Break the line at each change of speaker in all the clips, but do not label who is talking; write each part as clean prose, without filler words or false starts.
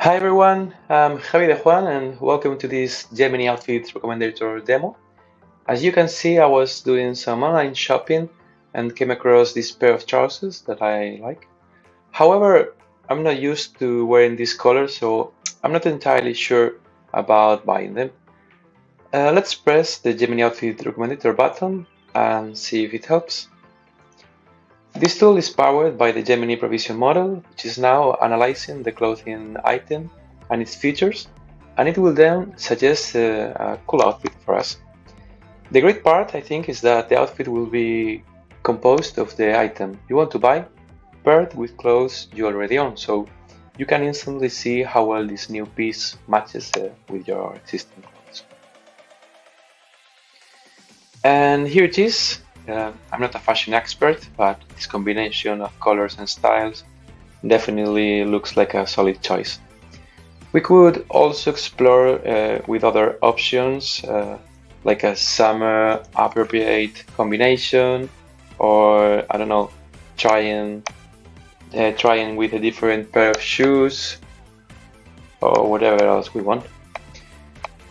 Hi everyone, I'm Javi de Juan and welcome to this Gemini Outfit Recommender demo. As you can see, I was doing some online shopping and came across this pair of trousers that I like. However, I'm not used to wearing this color, so I'm not entirely sure about buying them. Let's press the Gemini Outfit Recommender button and see if it helps. This tool is powered by the Gemini Pro Vision model, which is now analyzing the clothing item and its features, and it will then suggest a cool outfit for us. The great part, I think, is that the outfit will be composed of the item you want to buy, paired with clothes you already own, so you can instantly see how well this new piece matches with your existing clothes. And here it is. I'm not a fashion expert, but this combination of colors and styles definitely looks like a solid choice. We could also explore with other options like a summer appropriate combination, or I don't know, trying with a different pair of shoes or whatever else we want.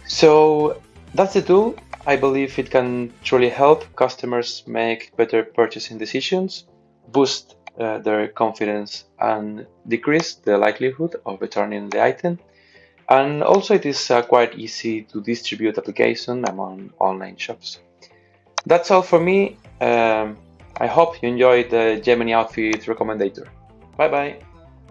So that's the tool. I believe it can truly help customers make better purchasing decisions, boost their confidence, and decrease the likelihood of returning the item. And also, it is quite easy to distribute application among online shops. That's all for me. I hope you enjoyed the Gemini Outfit Recommender. Bye bye.